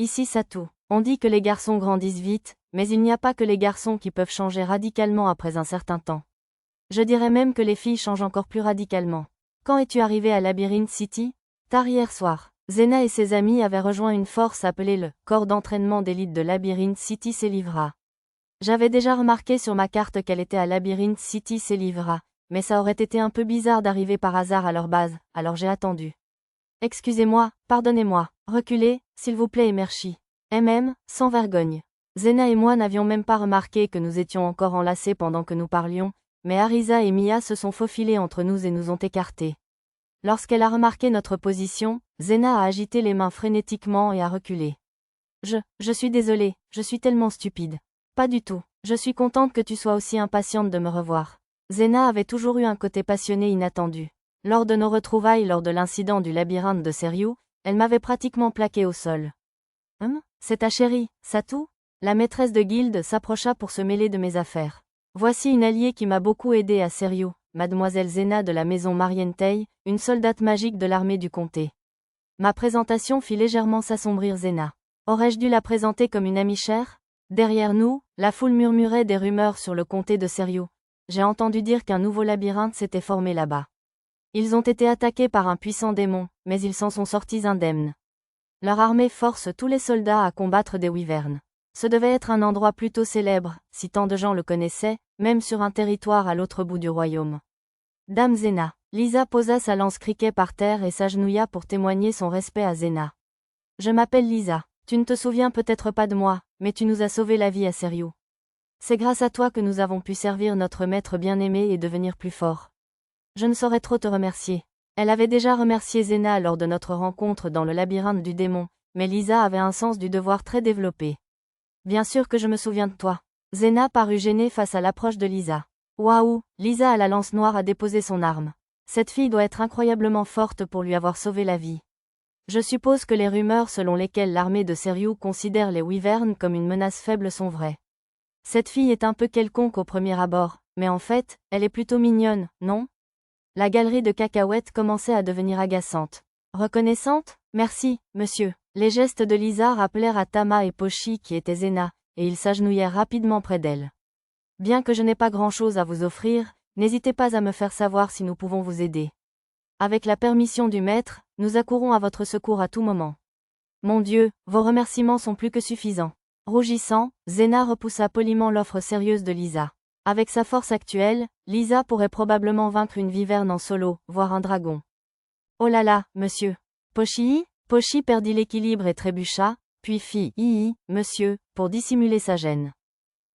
Ici Satou. On dit que les garçons grandissent vite, mais il n'y a pas que les garçons qui peuvent changer radicalement après un certain temps. Je dirais même que les filles changent encore plus radicalement. Quand es-tu arrivé à Labyrinth City? Tard hier soir. Zena et ses amis avaient rejoint une force appelée le corps d'entraînement d'élite de Labyrinth City Selivra. J'avais déjà remarqué sur ma carte qu'elle était à Labyrinth City Selivra, mais ça aurait été un peu bizarre d'arriver par hasard à leur base, alors j'ai attendu. Excusez-moi, pardonnez-moi, reculez, s'il vous plaît et merci. Sans vergogne. Zena et moi n'avions même pas remarqué que nous étions encore enlacés pendant que nous parlions, mais Arisa et Mia se sont faufilés entre nous et nous ont écartés. Lorsqu'elle a remarqué notre position, Zena a agité les mains frénétiquement et a reculé. Je suis désolée, je suis tellement stupide. Pas du tout, je suis contente que tu sois aussi impatiente de me revoir. Zena avait toujours eu un côté passionné inattendu. Lors de nos retrouvailles lors de l'incident du labyrinthe de Seriou, elle m'avait pratiquement plaqué au sol. C'est ta chérie, Satou? La maîtresse de guilde s'approcha pour se mêler de mes affaires. Voici une alliée qui m'a beaucoup aidé à Seriou, mademoiselle Zena de la maison Marientei, une soldate magique de l'armée du comté. Ma présentation fit légèrement s'assombrir Zena. Aurais-je dû la présenter comme une amie chère? Derrière nous, la foule murmurait des rumeurs sur le comté de Seriou. J'ai entendu dire qu'un nouveau labyrinthe s'était formé là-bas. Ils ont été attaqués par un puissant démon, mais ils s'en sont sortis indemnes. Leur armée force tous les soldats à combattre des wyverns. Ce devait être un endroit plutôt célèbre, si tant de gens le connaissaient, même sur un territoire à l'autre bout du royaume. Dame Zena. Lisa posa sa lance criquet par terre et s'agenouilla pour témoigner son respect à Zena. Je m'appelle Lisa. Tu ne te souviens peut-être pas de moi, mais tu nous as sauvé la vie à Seriou. C'est grâce à toi que nous avons pu servir notre maître bien-aimé et devenir plus forts. Je ne saurais trop te remercier. Elle avait déjà remercié Zena lors de notre rencontre dans le labyrinthe du démon, mais Lisa avait un sens du devoir très développé. Bien sûr que je me souviens de toi. Zena parut gênée face à l'approche de Lisa. Waouh, Lisa à la lance noire a déposé son arme. Cette fille doit être incroyablement forte pour lui avoir sauvé la vie. Je suppose que les rumeurs selon lesquelles l'armée de Seriou considère les wyverns comme une menace faible sont vraies. Cette fille est un peu quelconque au premier abord, mais en fait, elle est plutôt mignonne, non? La galerie de cacahuètes commençait à devenir agaçante. Reconnaissante? Merci, monsieur. Les gestes de Lisa rappelèrent à Tama et Pochi qui étaient Zena, et ils s'agenouillèrent rapidement près d'elle. Bien que je n'ai pas grand-chose à vous offrir, n'hésitez pas à me faire savoir si nous pouvons vous aider. Avec la permission du maître, nous accourons à votre secours à tout moment. Mon Dieu, vos remerciements sont plus que suffisants. Rougissant, Zena repoussa poliment l'offre sérieuse de Lisa. Avec sa force actuelle, Lisa pourrait probablement vaincre une wyvern en solo, voire un dragon. Oh là là, monsieur. Pochi perdit l'équilibre et trébucha, puis fit « Hi, monsieur », pour dissimuler sa gêne.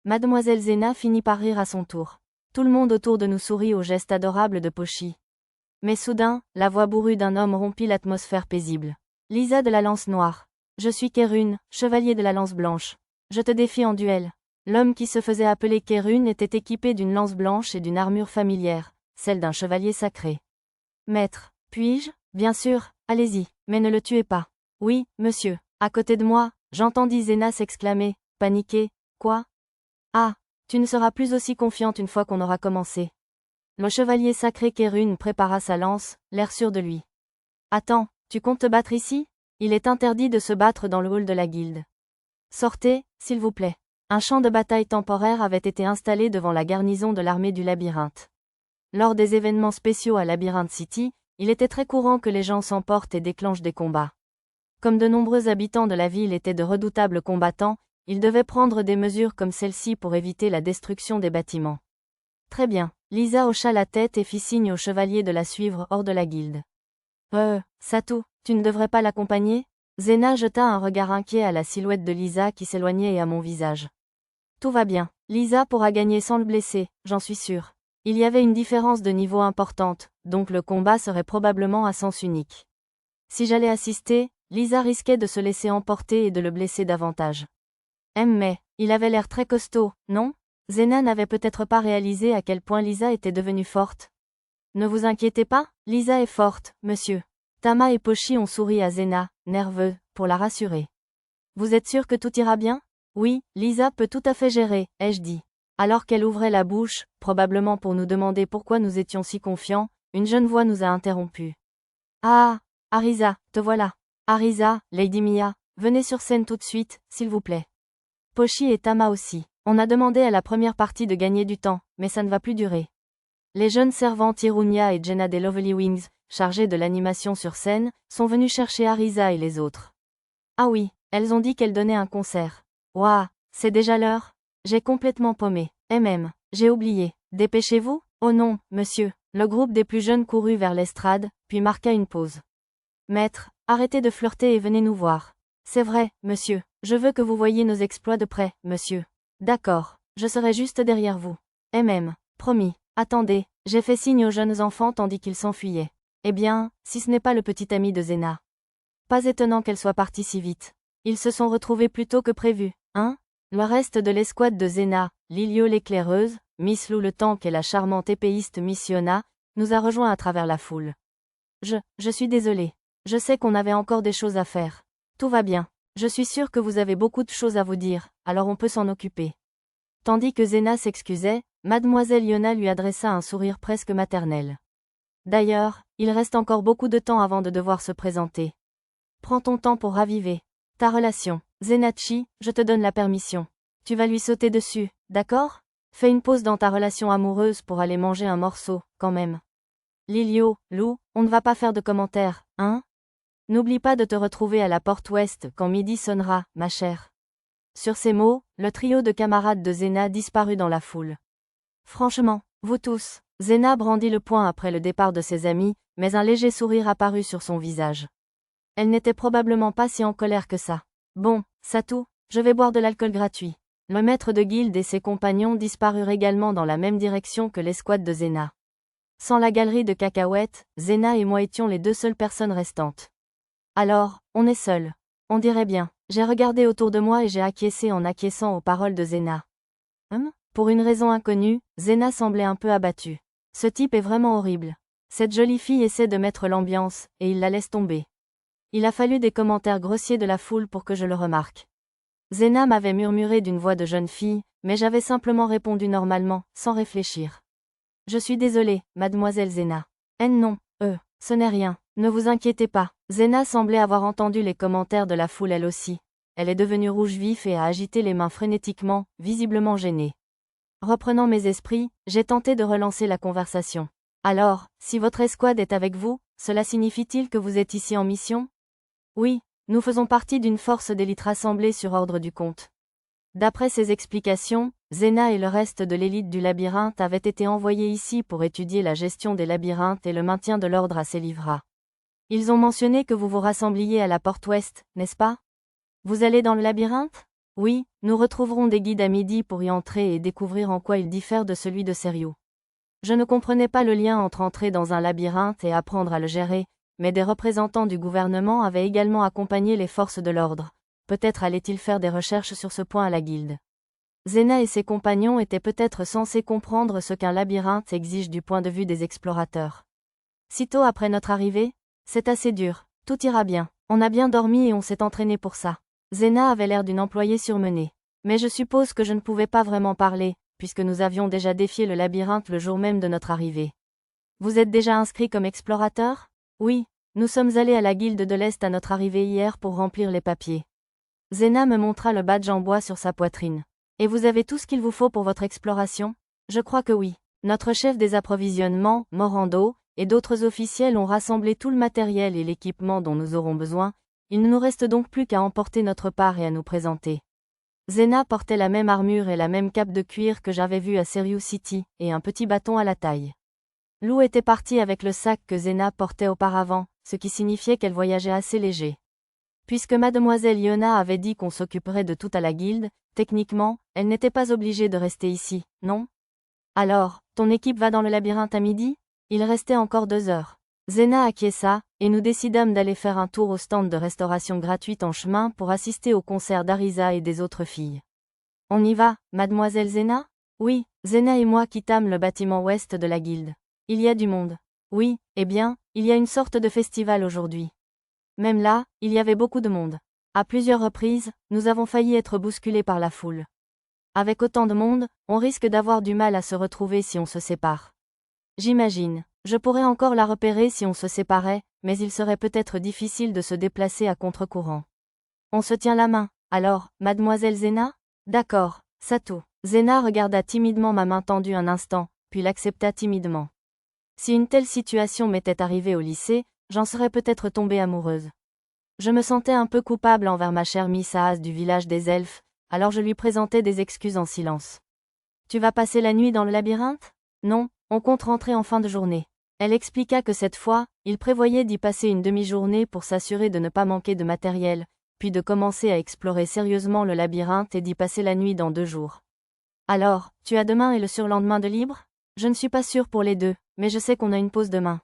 Mademoiselle Zena finit par rire à son tour. Tout le monde autour de nous sourit au geste adorable de Pochi. Mais soudain, la voix bourrue d'un homme rompit l'atmosphère paisible. Lisa de la lance noire. Je suis Kérune, chevalier de la lance blanche. Je te défie en duel. L'homme qui se faisait appeler Kérune était équipé d'une lance blanche et d'une armure familière, celle d'un chevalier sacré. Maître, puis-je? Bien sûr, allez-y, mais ne le tuez pas. Oui, monsieur. À côté de moi, j'entendis Zena s'exclamer, paniquée. Quoi? Ah, tu ne seras plus aussi confiante une fois qu'on aura commencé. Le chevalier sacré Kérune prépara sa lance, l'air sûr de lui. Attends, tu comptes te battre ici? Il est interdit de se battre dans le hall de la guilde. Sortez, s'il vous plaît. Un champ de bataille temporaire avait été installé devant la garnison de l'armée du labyrinthe. Lors des événements spéciaux à Labyrinth City, il était très courant que les gens s'emportent et déclenchent des combats. Comme de nombreux habitants de la ville étaient de redoutables combattants, ils devaient prendre des mesures comme celle-ci pour éviter la destruction des bâtiments. Très bien, Lisa hocha la tête et fit signe au chevalier de la suivre hors de la guilde. Satou, tu ne devrais pas l'accompagner? Zena jeta un regard inquiet à la silhouette de Lisa qui s'éloignait et à mon visage. Tout va bien, Lisa pourra gagner sans le blesser, j'en suis sûre. Il y avait une différence de niveau importante, donc le combat serait probablement à sens unique. Si j'allais assister, Lisa risquait de se laisser emporter et de le blesser davantage. Mais, il avait l'air très costaud, non? Zena n'avait peut-être pas réalisé à quel point Lisa était devenue forte. Ne vous inquiétez pas, Lisa est forte, monsieur. Tama et Pochi ont souri à Zena, nerveux, pour la rassurer. Vous êtes sûr que tout ira bien? Oui, Lisa peut tout à fait gérer, ai-je dit. Alors qu'elle ouvrait la bouche, probablement pour nous demander pourquoi nous étions si confiants, une jeune voix nous a interrompus. Ah, Arisa, te voilà. Arisa, Lady Mia, venez sur scène tout de suite, s'il vous plaît. Pochi et Tama aussi. On a demandé à la première partie de gagner du temps, mais ça ne va plus durer. Les jeunes servantes Irunia et Jenna des Lovely Wings, chargées de l'animation sur scène, sont venues chercher Arisa et les autres. Ah oui, elles ont dit qu'elles donnaient un concert. Ouah, c'est déjà l'heure? J'ai complètement paumé. J'ai oublié. Dépêchez-vous? Oh non, monsieur. Le groupe des plus jeunes courut vers l'estrade, puis marqua une pause. Maître, arrêtez de flirter et venez nous voir. C'est vrai, monsieur. Je veux que vous voyiez nos exploits de près, monsieur. D'accord, je serai juste derrière vous. Promis. Attendez, j'ai fait signe aux jeunes enfants tandis qu'ils s'enfuyaient. Eh bien, si ce n'est pas le petit ami de Zena. Pas étonnant qu'elle soit partie si vite. Ils se sont retrouvés plus tôt que prévu, hein? Le reste de l'escouade de Zena, Lilio l'éclaireuse, Miss Lou le tank et la charmante épéiste Miss Yona, nous a rejoints à travers la foule. Je suis désolée. Je sais qu'on avait encore des choses à faire. Tout va bien. Je suis sûre que vous avez beaucoup de choses à vous dire, alors on peut s'en occuper. Tandis que Zena s'excusait, Mademoiselle Yona lui adressa un sourire presque maternel. D'ailleurs, il reste encore beaucoup de temps avant de devoir se présenter. Prends ton temps pour raviver ta relation. Zenachi, je te donne la permission. Tu vas lui sauter dessus, d'accord? Fais une pause dans ta relation amoureuse pour aller manger un morceau, quand même. Lilio, Lou, on ne va pas faire de commentaires, hein? N'oublie pas de te retrouver à la porte ouest quand midi sonnera, ma chère. Sur ces mots, le trio de camarades de Zena disparut dans la foule. Franchement, vous tous. Zena brandit le poing après le départ de ses amis, mais un léger sourire apparut sur son visage. Elle n'était probablement pas si en colère que ça. Bon, Satou, je vais boire de l'alcool gratuit. Le maître de guilde et ses compagnons disparurent également dans la même direction que l'escouade de Zena. Sans la galerie de cacahuètes, Zena et moi étions les deux seules personnes restantes. Alors, on est seuls. On dirait bien. J'ai regardé autour de moi et j'ai acquiescé en acquiesçant aux paroles de Zena. Pour une raison inconnue, Zena semblait un peu abattue. Ce type est vraiment horrible. Cette jolie fille essaie de mettre l'ambiance, et il la laisse tomber. Il a fallu des commentaires grossiers de la foule pour que je le remarque. Zena m'avait murmuré d'une voix de jeune fille, mais j'avais simplement répondu normalement, sans réfléchir. Je suis désolée, mademoiselle Zena. Non, ce n'est rien, ne vous inquiétez pas. Zena semblait avoir entendu les commentaires de la foule elle aussi. Elle est devenue rouge vif et a agité les mains frénétiquement, visiblement gênée. Reprenant mes esprits, j'ai tenté de relancer la conversation. Alors, si votre escouade est avec vous, cela signifie-t-il que vous êtes ici en mission? Oui, nous faisons partie d'une force d'élite rassemblée sur ordre du comte. D'après ses explications, Zena et le reste de l'élite du labyrinthe avaient été envoyés ici pour étudier la gestion des labyrinthes et le maintien de l'ordre à ses livrats. Ils ont mentionné que vous vous rassembliez à la porte ouest, n'est-ce pas? Vous allez dans le labyrinthe? Oui, nous retrouverons des guides à midi pour y entrer et découvrir en quoi il diffère de celui de Serio. Je ne comprenais pas le lien entre entrer dans un labyrinthe et apprendre à le gérer, mais des représentants du gouvernement avaient également accompagné les forces de l'ordre. Peut-être allait-il faire des recherches sur ce point à la guilde. Zena et ses compagnons étaient peut-être censés comprendre ce qu'un labyrinthe exige du point de vue des explorateurs. Sitôt après notre arrivée, c'est assez dur, tout ira bien, on a bien dormi et on s'est entraîné pour ça. Zena avait l'air d'une employée surmenée. Mais je suppose que je ne pouvais pas vraiment parler, puisque nous avions déjà défié le labyrinthe le jour même de notre arrivée. Vous êtes déjà inscrit comme explorateur? Oui, nous sommes allés à la guilde de l'Est à notre arrivée hier pour remplir les papiers. Zena me montra le badge en bois sur sa poitrine. Et vous avez tout ce qu'il vous faut pour votre exploration? Je crois que oui. Notre chef des approvisionnements, Morando, et d'autres officiels ont rassemblé tout le matériel et l'équipement dont nous aurons besoin, il ne nous reste donc plus qu'à emporter notre part et à nous présenter. Zena portait la même armure et la même cape de cuir que j'avais vue à Serious City, et un petit bâton à la taille. Lou était partie avec le sac que Zena portait auparavant, ce qui signifiait qu'elle voyageait assez léger. Puisque mademoiselle Yona avait dit qu'on s'occuperait de tout à la guilde, techniquement, elle n'était pas obligée de rester ici, non? Alors, ton équipe va dans le labyrinthe à midi? Il restait encore 2 heures. Zena acquiesça, et nous décidâmes d'aller faire un tour au stand de restauration gratuite en chemin pour assister au concert d'Arisa et des autres filles. On y va, mademoiselle Zena? Oui, Zena et moi quittâmes le bâtiment ouest de la guilde. Il y a du monde. Oui, eh bien, il y a une sorte de festival aujourd'hui. Même là, il y avait beaucoup de monde. À plusieurs reprises, nous avons failli être bousculés par la foule. Avec autant de monde, on risque d'avoir du mal à se retrouver si on se sépare. J'imagine. Je pourrais encore la repérer si on se séparait, mais il serait peut-être difficile de se déplacer à contre-courant. On se tient la main. Alors, mademoiselle Zena? D'accord, Satou. Zena regarda timidement ma main tendue un instant, puis l'accepta timidement. Si une telle situation m'était arrivée au lycée, j'en serais peut-être tombée amoureuse. Je me sentais un peu coupable envers ma chère Miss Haas du village des elfes, alors je lui présentai des excuses en silence. Tu vas passer la nuit dans le labyrinthe? Non, on compte rentrer en fin de journée. Elle expliqua que cette fois, il prévoyait d'y passer une demi-journée pour s'assurer de ne pas manquer de matériel, puis de commencer à explorer sérieusement le labyrinthe et d'y passer la nuit dans 2 jours. Alors, tu as demain et le surlendemain de libre? Je ne suis pas sûre pour les deux, mais je sais qu'on a une pause demain.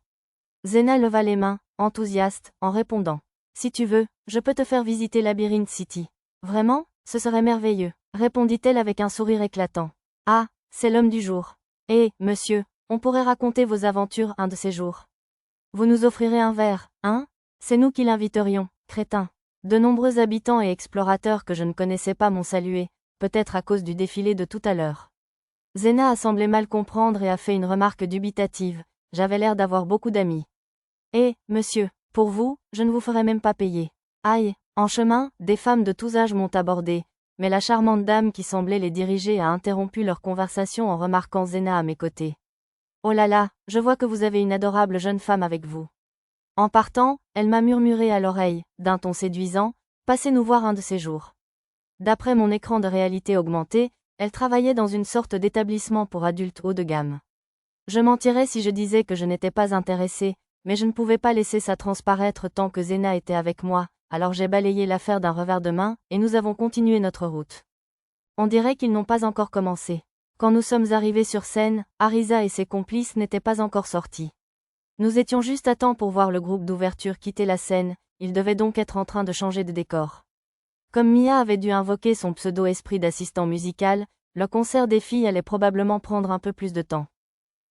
Zena leva les mains, enthousiaste, en répondant. Si tu veux, je peux te faire visiter Labyrinth City. Vraiment? Ce serait merveilleux, répondit-elle avec un sourire éclatant. Ah, c'est l'homme du jour. Eh, monsieur, on pourrait raconter vos aventures un de ces jours. Vous nous offrirez un verre, hein? C'est nous qui l'inviterions, crétin. De nombreux habitants et explorateurs que je ne connaissais pas m'ont salué, peut-être à cause du défilé de tout à l'heure. Zena a semblé mal comprendre et a fait une remarque dubitative. J'avais l'air d'avoir beaucoup d'amis. Eh, monsieur, pour vous, je ne vous ferai même pas payer. Aïe, en chemin, des femmes de tous âges m'ont abordé, mais la charmante dame qui semblait les diriger a interrompu leur conversation en remarquant Zena à mes côtés. Oh là là, je vois que vous avez une adorable jeune femme avec vous. En partant, elle m'a murmuré à l'oreille, d'un ton séduisant, passez nous voir un de ces jours. D'après mon écran de réalité augmentée, elle travaillait dans une sorte d'établissement pour adultes haut de gamme. Je mentirais si je disais que je n'étais pas intéressée, mais je ne pouvais pas laisser ça transparaître tant que Zena était avec moi, alors j'ai balayé l'affaire d'un revers de main, et nous avons continué notre route. On dirait qu'ils n'ont pas encore commencé. Quand nous sommes arrivés sur scène, Arisa et ses complices n'étaient pas encore sortis. Nous étions juste à temps pour voir le groupe d'ouverture quitter la scène, ils devaient donc être en train de changer de décor. Comme Mia avait dû invoquer son pseudo-esprit d'assistant musical, le concert des filles allait probablement prendre un peu plus de temps.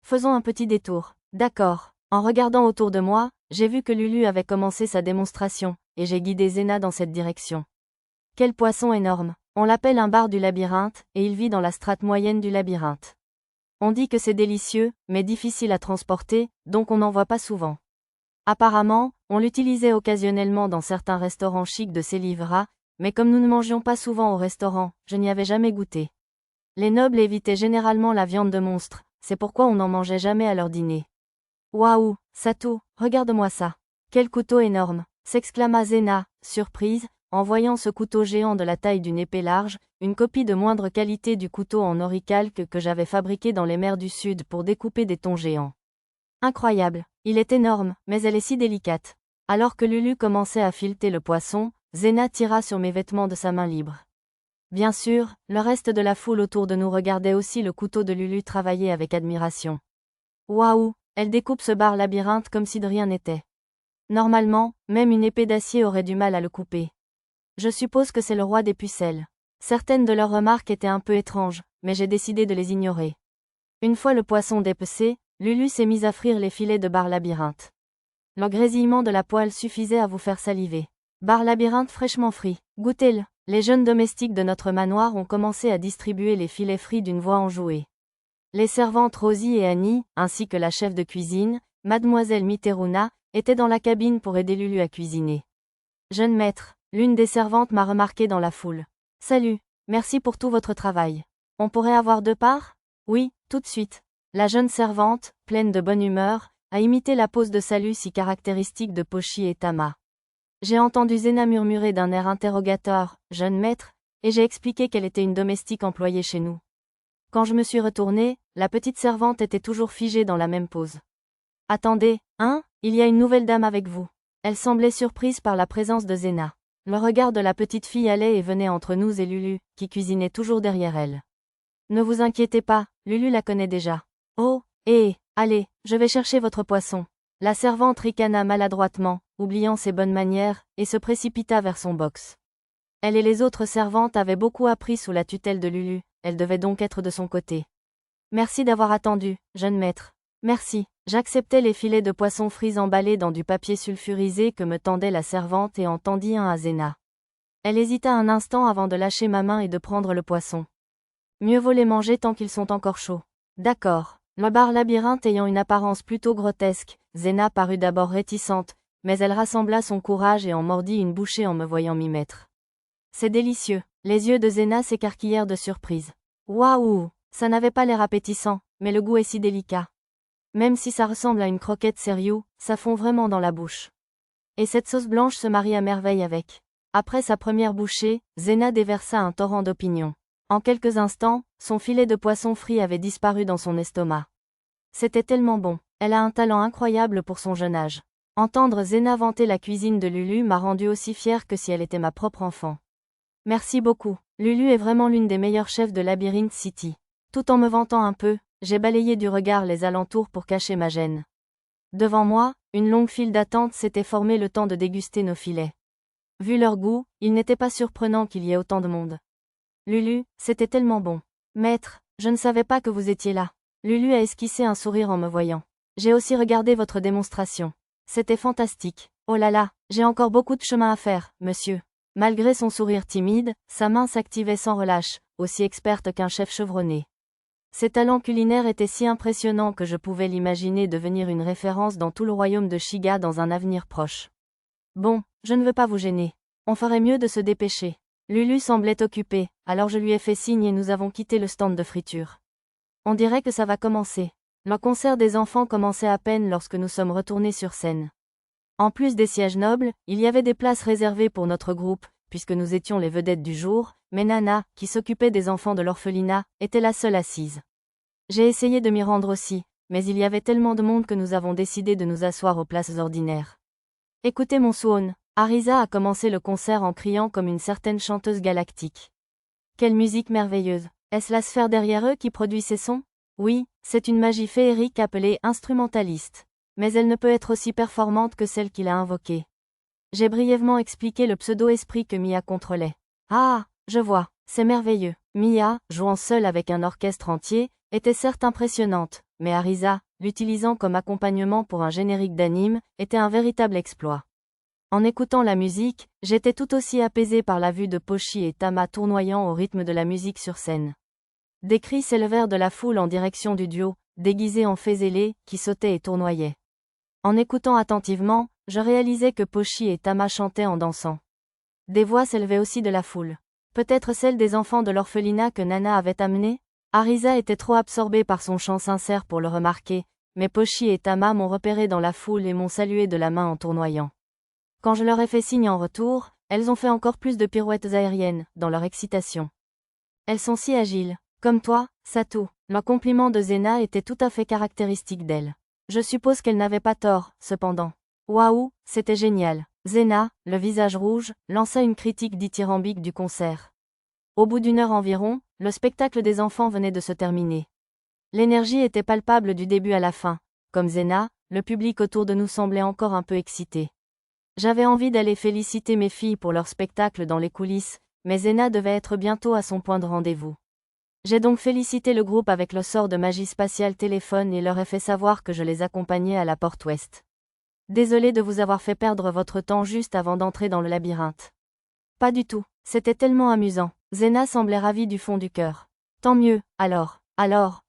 Faisons un petit détour. D'accord. En regardant autour de moi, j'ai vu que Lulu avait commencé sa démonstration, et j'ai guidé Zena dans cette direction. Quel poisson énorme! On l'appelle un bar du labyrinthe, et il vit dans la strate moyenne du labyrinthe. On dit que c'est délicieux, mais difficile à transporter, donc on n'en voit pas souvent. Apparemment, on l'utilisait occasionnellement dans certains restaurants chics de Célivra, mais comme nous ne mangions pas souvent au restaurant, je n'y avais jamais goûté. Les nobles évitaient généralement la viande de monstre, c'est pourquoi on n'en mangeait jamais à leur dîner. Waouh, Satou, regarde-moi ça. Quel couteau énorme, s'exclama Zena, surprise, en voyant ce couteau géant de la taille d'une épée large, une copie de moindre qualité du couteau en oricalque que j'avais fabriqué dans les mers du Sud pour découper des thons géants. Incroyable, il est énorme, mais elle est si délicate. Alors que Lulu commençait à fileter le poisson, Zena tira sur mes vêtements de sa main libre. Bien sûr, le reste de la foule autour de nous regardait aussi le couteau de Lulu travailler avec admiration. Waouh, elle découpe ce bar labyrinthe comme si de rien n'était. Normalement, même une épée d'acier aurait du mal à le couper. Je suppose que c'est le roi des pucelles. Certaines de leurs remarques étaient un peu étranges, mais j'ai décidé de les ignorer. Une fois le poisson dépecé, Lulu s'est mise à frire les filets de bar labyrinthe. Le grésillement de la poêle suffisait à vous faire saliver. Bar labyrinthe fraîchement frit. Goûtez-le. Les jeunes domestiques de notre manoir ont commencé à distribuer les filets frits d'une voix enjouée. Les servantes Rosie et Annie, ainsi que la chef de cuisine, mademoiselle Mitteruna, étaient dans la cabine pour aider Lulu à cuisiner. Jeune maître, l'une des servantes m'a remarqué dans la foule. Salut, merci pour tout votre travail. On pourrait avoir 2 parts? Oui, tout de suite. La jeune servante, pleine de bonne humeur, a imité la pose de salut si caractéristique de Pochi et Tama. J'ai entendu Zena murmurer d'un air interrogateur, jeune maître, et j'ai expliqué qu'elle était une domestique employée chez nous. Quand je me suis retournée, la petite servante était toujours figée dans la même pose. Attendez, hein, il y a une nouvelle dame avec vous. Elle semblait surprise par la présence de Zena. Le regard de la petite fille allait et venait entre nous et Lulu, qui cuisinait toujours derrière elle. Ne vous inquiétez pas, Lulu la connaît déjà. Oh, allez, je vais chercher votre poisson. La servante ricana maladroitement, oubliant ses bonnes manières, et se précipita vers son box. Elle et les autres servantes avaient beaucoup appris sous la tutelle de Lulu, elle devait donc être de son côté. Merci d'avoir attendu, jeune maître. Merci. J'acceptai les filets de poisson frits emballés dans du papier sulfurisé que me tendait la servante et en tendis un à Zena. Elle hésita un instant avant de lâcher ma main et de prendre le poisson. Mieux vaut les manger tant qu'ils sont encore chauds. D'accord. Le bar labyrinthe ayant une apparence plutôt grotesque, Zena parut d'abord réticente, mais elle rassembla son courage et en mordit une bouchée en me voyant m'y mettre. C'est délicieux. Les yeux de Zena s'écarquillèrent de surprise. Waouh! Ça n'avait pas l'air appétissant, mais le goût est si délicat. Même si ça ressemble à une croquette sérieux, ça fond vraiment dans la bouche. Et cette sauce blanche se marie à merveille avec. Après sa première bouchée, Zena déversa un torrent d'opinions. En quelques instants, son filet de poisson frit avait disparu dans son estomac. C'était tellement bon. Elle a un talent incroyable pour son jeune âge. Entendre Zena vanter la cuisine de Lulu m'a rendue aussi fière que si elle était ma propre enfant. Merci beaucoup. Lulu est vraiment l'une des meilleures chefs de Labyrinth City. Tout en me vantant un peu, j'ai balayé du regard les alentours pour cacher ma gêne. Devant moi, une longue file d'attente s'était formée le temps de déguster nos filets. Vu leur goût, il n'était pas surprenant qu'il y ait autant de monde. Lulu, c'était tellement bon. Maître, je ne savais pas que vous étiez là. Lulu a esquissé un sourire en me voyant. J'ai aussi regardé votre démonstration. C'était fantastique. Oh là là, j'ai encore beaucoup de chemin à faire, monsieur. Malgré son sourire timide, sa main s'activait sans relâche, aussi experte qu'un chef chevronné. Ses talents culinaires étaient si impressionnants que je pouvais l'imaginer devenir une référence dans tout le royaume de Shiga dans un avenir proche. Bon, je ne veux pas vous gêner. On ferait mieux de se dépêcher. Lulu semblait occupée, alors je lui ai fait signe et nous avons quitté le stand de friture. On dirait que ça va commencer. Le concert des enfants commençait à peine lorsque nous sommes retournés sur scène. En plus des sièges nobles, il y avait des places réservées pour notre groupe, puisque nous étions les vedettes du jour, mais Nana, qui s'occupait des enfants de l'orphelinat, était la seule assise. J'ai essayé de m'y rendre aussi, mais il y avait tellement de monde que nous avons décidé de nous asseoir aux places ordinaires. Écoutez mon Suon, Arisa a commencé le concert en criant comme une certaine chanteuse galactique. Quelle musique merveilleuse! Est-ce la sphère derrière eux qui produit ces sons? Oui, c'est une magie féerique appelée instrumentaliste. Mais elle ne peut être aussi performante que celle qu'il a invoquée. J'ai brièvement expliqué le pseudo-esprit que Mia contrôlait. Ah, je vois, c'est merveilleux. Mia, jouant seule avec un orchestre entier, était certes impressionnante, mais Arisa, l'utilisant comme accompagnement pour un générique d'anime, était un véritable exploit. En écoutant la musique, j'étais tout aussi apaisée par la vue de Pochi et Tama tournoyant au rythme de la musique sur scène. Des cris s'élevèrent de la foule en direction du duo, déguisé en fées ailées, qui sautait et tournoyait. En écoutant attentivement, je réalisais que Pochi et Tama chantaient en dansant. Des voix s'élevaient aussi de la foule. Peut-être celles des enfants de l'orphelinat que Nana avait amenés? Arisa était trop absorbée par son chant sincère pour le remarquer, mais Pochi et Tama m'ont repéré dans la foule et m'ont salué de la main en tournoyant. Quand je leur ai fait signe en retour, elles ont fait encore plus de pirouettes aériennes, dans leur excitation. Elles sont si agiles. Comme toi, Sato. Le compliment de Zena était tout à fait caractéristique d'elle. Je suppose qu'elle n'avait pas tort, cependant. Waouh, c'était génial. Zena, le visage rouge, lança une critique dithyrambique du concert. Au bout d'une heure environ, le spectacle des enfants venait de se terminer. L'énergie était palpable du début à la fin. Comme Zena, le public autour de nous semblait encore un peu excité. J'avais envie d'aller féliciter mes filles pour leur spectacle dans les coulisses, mais Zena devait être bientôt à son point de rendez-vous. J'ai donc félicité le groupe avec le sort de magie spatiale téléphone et leur ai fait savoir que je les accompagnais à la porte ouest. Désolé de vous avoir fait perdre votre temps juste avant d'entrer dans le labyrinthe. Pas du tout, c'était tellement amusant. Zena semblait ravie du fond du cœur. Tant mieux, alors,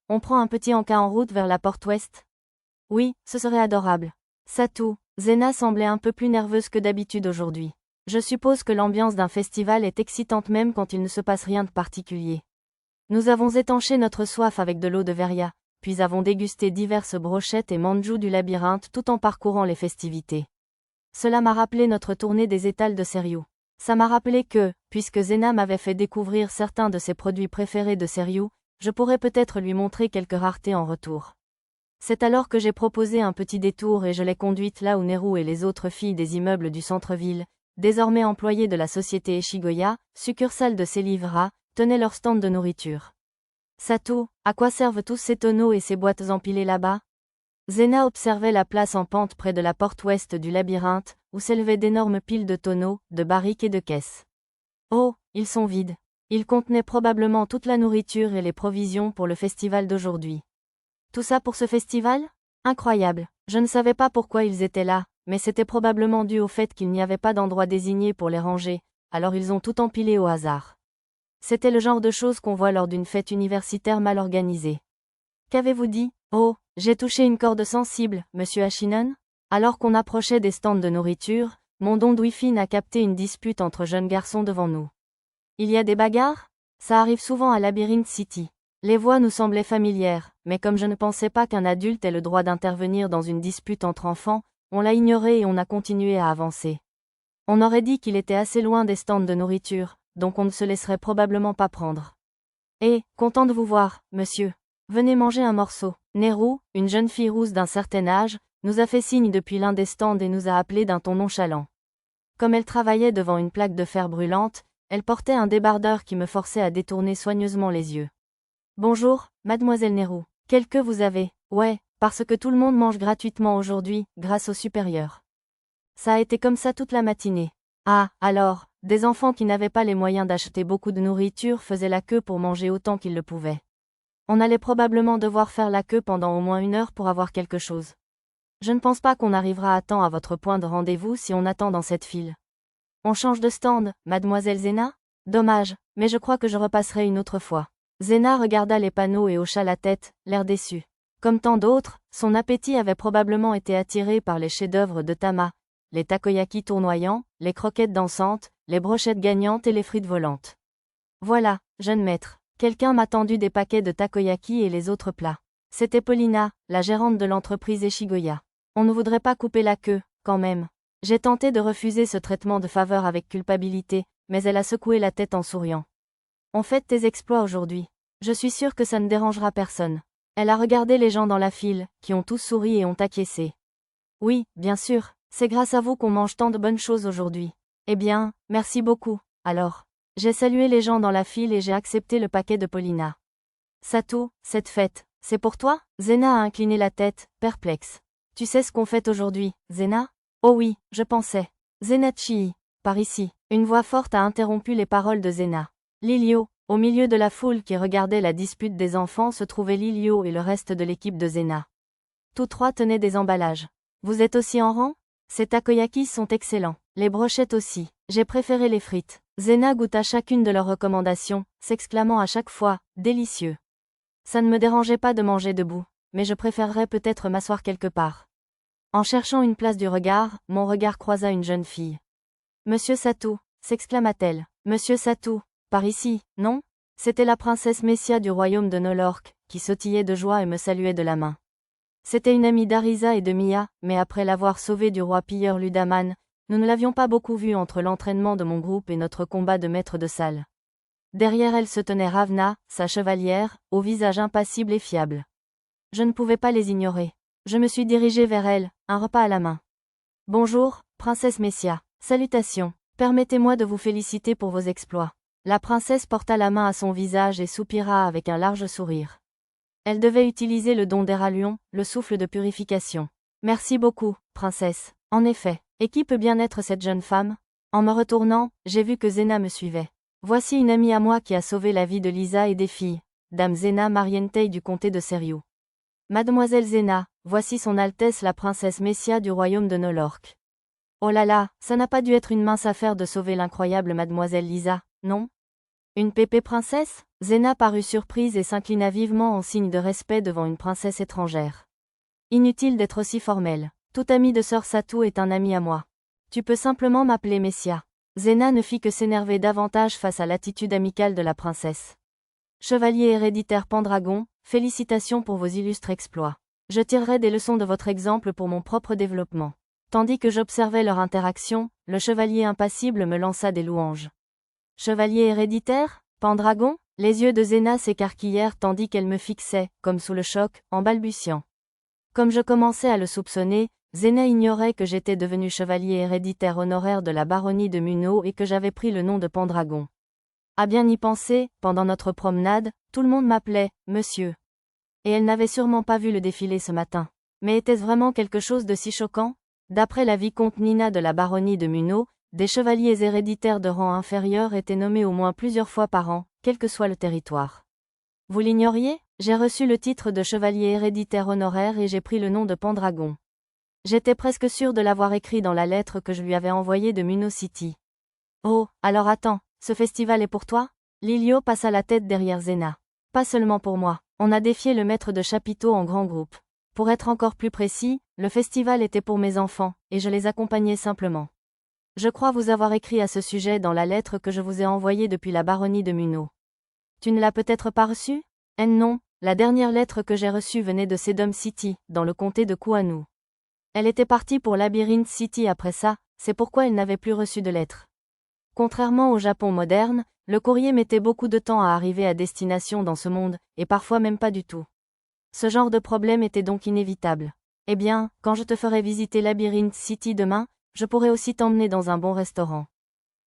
on prend un petit encas en route vers la porte ouest? Oui, ce serait adorable. Satou, Zena semblait un peu plus nerveuse que d'habitude aujourd'hui. Je suppose que l'ambiance d'un festival est excitante même quand il ne se passe rien de particulier. Nous avons étanché notre soif avec de l'eau de Veria, puis avons dégusté diverses brochettes et manjus du labyrinthe tout en parcourant les festivités. Cela m'a rappelé notre tournée des étals de Seriou. Ça m'a rappelé que, puisque Zena m'avait fait découvrir certains de ses produits préférés de Seriou, je pourrais peut-être lui montrer quelques raretés en retour. C'est alors que j'ai proposé un petit détour et je l'ai conduite là où Neru et les autres filles des immeubles du centre-ville, désormais employées de la société Eshigoya, succursale de Selivra, tenaient leur stand de nourriture. Sato, à quoi servent tous ces tonneaux et ces boîtes empilées là-bas? Zena observait la place en pente près de la porte ouest du labyrinthe, où s'élevaient d'énormes piles de tonneaux, de barriques et de caisses. Oh, ils sont vides. Ils contenaient probablement toute la nourriture et les provisions pour le festival d'aujourd'hui. Tout ça pour ce festival? Incroyable. Je ne savais pas pourquoi ils étaient là, mais c'était probablement dû au fait qu'il n'y avait pas d'endroit désigné pour les ranger, alors ils ont tout empilé au hasard. C'était le genre de choses qu'on voit lors d'une fête universitaire mal organisée. Qu'avez-vous dit? Oh, j'ai touché une corde sensible, monsieur Ashinen? Alors qu'on approchait des stands de nourriture, mon don Wi-Fi a capté une dispute entre jeunes garçons devant nous. Il y a des bagarres? Ça arrive souvent à Labyrinth City. Les voix nous semblaient familières, mais comme je ne pensais pas qu'un adulte ait le droit d'intervenir dans une dispute entre enfants, on l'a ignoré et on a continué à avancer. On aurait dit qu'il était assez loin des stands de nourriture, donc on ne se laisserait probablement pas prendre. Eh, content de vous voir, monsieur. Venez manger un morceau. Nehru, une jeune fille rousse d'un certain âge, nous a fait signe depuis l'un des stands et nous a appelés d'un ton nonchalant. Comme elle travaillait devant une plaque de fer brûlante, elle portait un débardeur qui me forçait à détourner soigneusement les yeux. Bonjour, mademoiselle Nehru. Quel que vous avez? Ouais, parce que tout le monde mange gratuitement aujourd'hui, grâce au supérieur. Ça a été comme ça toute la matinée. Ah, alors, des enfants qui n'avaient pas les moyens d'acheter beaucoup de nourriture faisaient la queue pour manger autant qu'ils le pouvaient. On allait probablement devoir faire la queue pendant au moins 1 heure pour avoir quelque chose. Je ne pense pas qu'on arrivera à temps à votre point de rendez-vous si on attend dans cette file. On change de stand, mademoiselle Zena? Dommage, mais je crois que je repasserai une autre fois. Zena regarda les panneaux et hocha la tête, l'air déçu. Comme tant d'autres, son appétit avait probablement été attiré par les chefs-d'œuvre de Tama, les takoyaki tournoyants, les croquettes dansantes, les brochettes gagnantes et les frites volantes. Voilà, jeune maître, quelqu'un m'a tendu des paquets de takoyaki et les autres plats. C'était Paulina, la gérante de l'entreprise Eshigoya. On ne voudrait pas couper la queue, quand même. J'ai tenté de refuser ce traitement de faveur avec culpabilité, mais elle a secoué la tête en souriant. On fête tes exploits aujourd'hui. Je suis sûre que ça ne dérangera personne. Elle a regardé les gens dans la file, qui ont tous souri et ont acquiescé. Oui, bien sûr, c'est grâce à vous qu'on mange tant de bonnes choses aujourd'hui. Eh bien, merci beaucoup. Alors, j'ai salué les gens dans la file et j'ai accepté le paquet de Paulina. Satou, cette fête, c'est pour toi? Zena a incliné la tête, perplexe. Tu sais ce qu'on fête aujourd'hui, Zena? Oh oui, je pensais. Zenachi, par ici. Une voix forte a interrompu les paroles de Zena. Lilio, au milieu de la foule qui regardait la dispute des enfants se trouvaient Lilio et le reste de l'équipe de Zena. Tous trois tenaient des emballages. Vous êtes aussi en rang? Ces takoyakis sont excellents. Les brochettes aussi. J'ai préféré les frites. Zena goûta chacune de leurs recommandations, s'exclamant à chaque fois, délicieux. Ça ne me dérangeait pas de manger debout, mais je préférerais peut-être m'asseoir quelque part. En cherchant une place du regard, mon regard croisa une jeune fille. Monsieur Satou, s'exclama-t-elle. Monsieur Satou, par ici, non? C'était la princesse Messia du royaume de Nolork, qui sautillait de joie et me saluait de la main. C'était une amie d'Arisa et de Mia, mais après l'avoir sauvée du roi pilleur Ludaman, nous ne l'avions pas beaucoup vue entre l'entraînement de mon groupe et notre combat de maître de salle. Derrière elle se tenait Ravna, sa chevalière, au visage impassible et fiable. Je ne pouvais pas les ignorer. Je me suis dirigée vers elle, un repas à la main. Bonjour, princesse Messia. Salutations. Permettez-moi de vous féliciter pour vos exploits. La princesse porta la main à son visage et soupira avec un large sourire. Elle devait utiliser le don d'Éralion, le souffle de purification. Merci beaucoup, princesse. En effet. Et qui peut bien être cette jeune femme? En me retournant, j'ai vu que Zena me suivait. Voici une amie à moi qui a sauvé la vie de Lisa et des filles, Dame Zena Marientei du comté de Seriou. Mademoiselle Zena, voici son Altesse la princesse Messia du royaume de Nolork. Oh là là, ça n'a pas dû être une mince affaire de sauver l'incroyable mademoiselle Lisa, non? Une pépé princesse? Zena parut surprise et s'inclina vivement en signe de respect devant une princesse étrangère. Inutile d'être aussi formelle. Tout ami de sœur Satou est un ami à moi. Tu peux simplement m'appeler Messia. Zena ne fit que s'énerver davantage face à l'attitude amicale de la princesse. Chevalier héréditaire Pendragon, félicitations pour vos illustres exploits. Je tirerai des leçons de votre exemple pour mon propre développement. Tandis que j'observais leur interaction, le chevalier impassible me lança des louanges. Chevalier héréditaire? Pendragon? Les yeux de Zena s'écarquillèrent tandis qu'elle me fixait, comme sous le choc, en balbutiant. Comme je commençais à le soupçonner, Zena ignorait que j'étais devenu chevalier héréditaire honoraire de la baronnie de Munno et que j'avais pris le nom de Pendragon. À bien y penser, pendant notre promenade, tout le monde m'appelait « Monsieur ». Et elle n'avait sûrement pas vu le défilé ce matin. Mais était-ce vraiment quelque chose de si choquant? D'après la vicomte Nina de la baronnie de Munno, des chevaliers héréditaires de rang inférieur étaient nommés au moins plusieurs fois par an, quel que soit le territoire. Vous l'ignoriez? J'ai reçu le titre de chevalier héréditaire honoraire et j'ai pris le nom de Pendragon. J'étais presque sûre de l'avoir écrit dans la lettre que je lui avais envoyée de Munno City. Oh, alors attends, ce festival est pour toi? Lilio passa la tête derrière Zena. Pas seulement pour moi, on a défié le maître de chapiteau en grand groupe. Pour être encore plus précis, le festival était pour mes enfants, et je les accompagnais simplement. Je crois vous avoir écrit à ce sujet dans la lettre que je vous ai envoyée depuis la baronnie de Munro. Tu ne l'as peut-être pas reçue? Non, la dernière lettre que j'ai reçue venait de Sedum City, dans le comté de Kuanu. Elle était partie pour Labyrinth City après ça, c'est pourquoi elle n'avait plus reçu de lettre. Contrairement au Japon moderne, le courrier mettait beaucoup de temps à arriver à destination dans ce monde, et parfois même pas du tout. Ce genre de problème était donc inévitable. Eh bien, quand je te ferai visiter Labyrinth City demain, je pourrai aussi t'emmener dans un bon restaurant.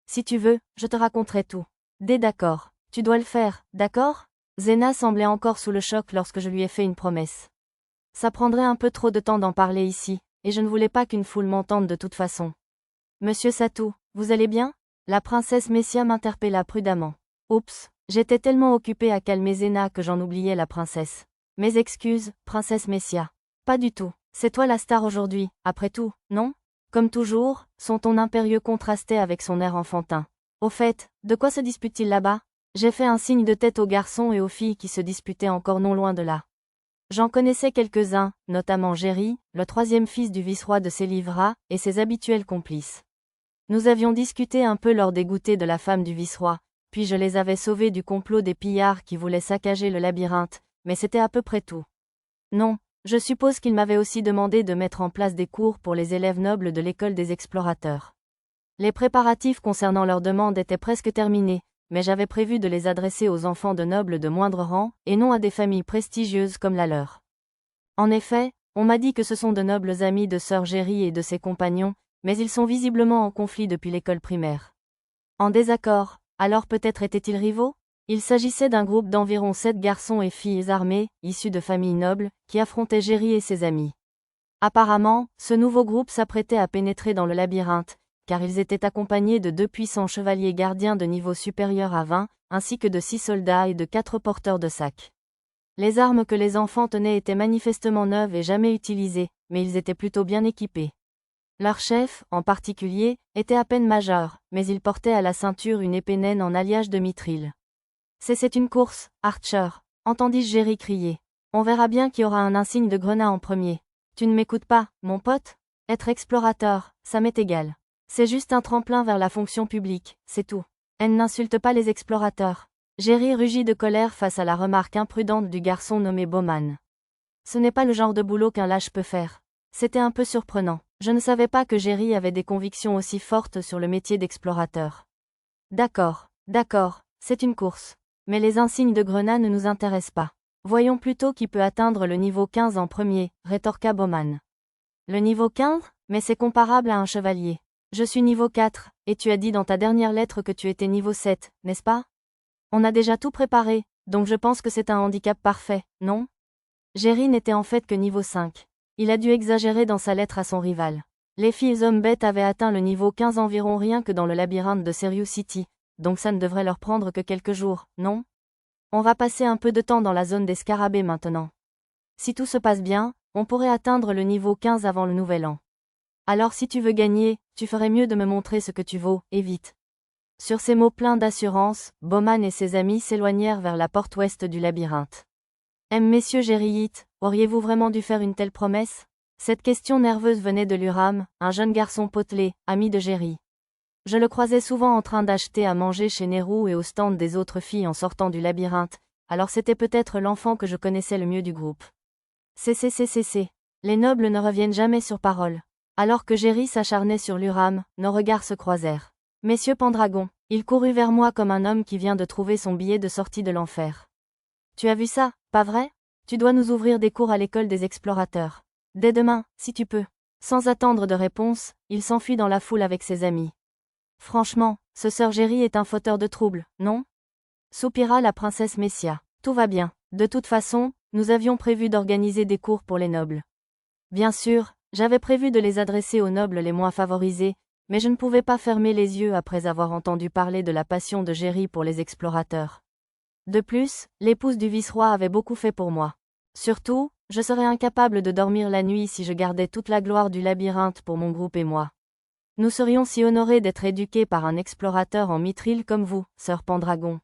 Si tu veux, je te raconterai tout. D'accord. Tu dois le faire, d'accord? Zena semblait encore sous le choc lorsque je lui ai fait une promesse. Ça prendrait un peu trop de temps d'en parler ici, et je ne voulais pas qu'une foule m'entende de toute façon. Monsieur Satou, vous allez bien? La princesse Messia m'interpella prudemment. Oups, j'étais tellement occupée à calmer Zena que j'en oubliais la princesse. Mes excuses, princesse Messia. Pas du tout, c'est toi la star aujourd'hui, après tout, non? Comme toujours, son ton impérieux contrastait avec son air enfantin. Au fait, de quoi se dispute-t-il là-bas? J'ai fait un signe de tête aux garçons et aux filles qui se disputaient encore non loin de là. J'en connaissais quelques-uns, notamment Jerry, le troisième fils du vice-roi de Selivra, et ses habituels complices. Nous avions discuté un peu lors des goûters de la femme du vice-roi, puis je les avais sauvés du complot des pillards qui voulaient saccager le labyrinthe, mais c'était à peu près tout. Non, je suppose qu'il m'avait aussi demandé de mettre en place des cours pour les élèves nobles de l'école des explorateurs. Les préparatifs concernant leur demande étaient presque terminés, mais j'avais prévu de les adresser aux enfants de nobles de moindre rang, et non à des familles prestigieuses comme la leur. En effet, on m'a dit que ce sont de nobles amis de Sir Jerry et de ses compagnons, mais ils sont visiblement en conflit depuis l'école primaire. En désaccord, alors peut-être étaient-ils rivaux? Il s'agissait d'un groupe d'environ 7 garçons et filles armés, issus de familles nobles, qui affrontaient Jerry et ses amis. Apparemment, ce nouveau groupe s'apprêtait à pénétrer dans le labyrinthe, car ils étaient accompagnés de 2 puissants chevaliers gardiens de niveau supérieur à 20, ainsi que de 6 soldats et de 4 porteurs de sacs. Les armes que les enfants tenaient étaient manifestement neuves et jamais utilisées, mais ils étaient plutôt bien équipés. Leur chef, en particulier, était à peine majeur, mais il portait à la ceinture une épée naine en alliage de mithril. C'est une course, Archer, entendis-je Jerry crier. On verra bien qui aura un insigne de grenat en premier. Tu ne m'écoutes pas, mon pote? Être explorateur, ça m'est égal. C'est juste un tremplin vers la fonction publique, c'est tout. Elle n'insulte pas les explorateurs. Jerry rugit de colère face à la remarque imprudente du garçon nommé Bowman. Ce n'est pas le genre de boulot qu'un lâche peut faire. C'était un peu surprenant. Je ne savais pas que Jerry avait des convictions aussi fortes sur le métier d'explorateur. D'accord, c'est une course. Mais les insignes de grenat ne nous intéressent pas. Voyons plutôt qui peut atteindre le niveau 15 en premier, rétorqua Bowman. Le niveau 15? Mais c'est comparable à un chevalier. Je suis niveau 4, et tu as dit dans ta dernière lettre que tu étais niveau 7, n'est-ce pas? On a déjà tout préparé, donc je pense que c'est un handicap parfait, non? Jerry n'était en fait que niveau 5. Il a dû exagérer dans sa lettre à son rival. Les filles hommes bêtes avaient atteint le niveau 15 environ rien que dans le labyrinthe de Serious City, donc ça ne devrait leur prendre que quelques jours, non? On va passer un peu de temps dans la zone des scarabées maintenant. Si tout se passe bien, on pourrait atteindre le niveau 15 avant le nouvel an. Alors si tu veux gagner, tu ferais mieux de me montrer ce que tu vaux, et vite. Sur ces mots pleins d'assurance, Bowman et ses amis s'éloignèrent vers la porte ouest du labyrinthe. Messieurs Jerryite, auriez-vous vraiment dû faire une telle promesse? Cette question nerveuse venait de Luram, un jeune garçon potelé, ami de Jerry. Je le croisais souvent en train d'acheter à manger chez Nehru et au stand des autres filles en sortant du labyrinthe, alors c'était peut-être l'enfant que je connaissais le mieux du groupe. C'est. Les nobles ne reviennent jamais sur parole. Alors que Jerry s'acharnait sur Luram, nos regards se croisèrent. Messieurs Pendragon, il courut vers moi comme un homme qui vient de trouver son billet de sortie de l'enfer. Tu as vu ça, pas vrai? Tu dois nous ouvrir des cours à l'école des explorateurs. Dès demain, si tu peux. Sans attendre de réponse, il s'enfuit dans la foule avec ses amis. Franchement, ce Sir Jerry est un fauteur de troubles, non? Soupira la princesse Messia. Tout va bien. De toute façon, nous avions prévu d'organiser des cours pour les nobles. Bien sûr, j'avais prévu de les adresser aux nobles les moins favorisés, mais je ne pouvais pas fermer les yeux après avoir entendu parler de la passion de Jerry pour les explorateurs. De plus, l'épouse du vice-roi avait beaucoup fait pour moi. Surtout, je serais incapable de dormir la nuit si je gardais toute la gloire du labyrinthe pour mon groupe et moi. Nous serions si honorés d'être éduqués par un explorateur en mithril comme vous, Sir Pendragon.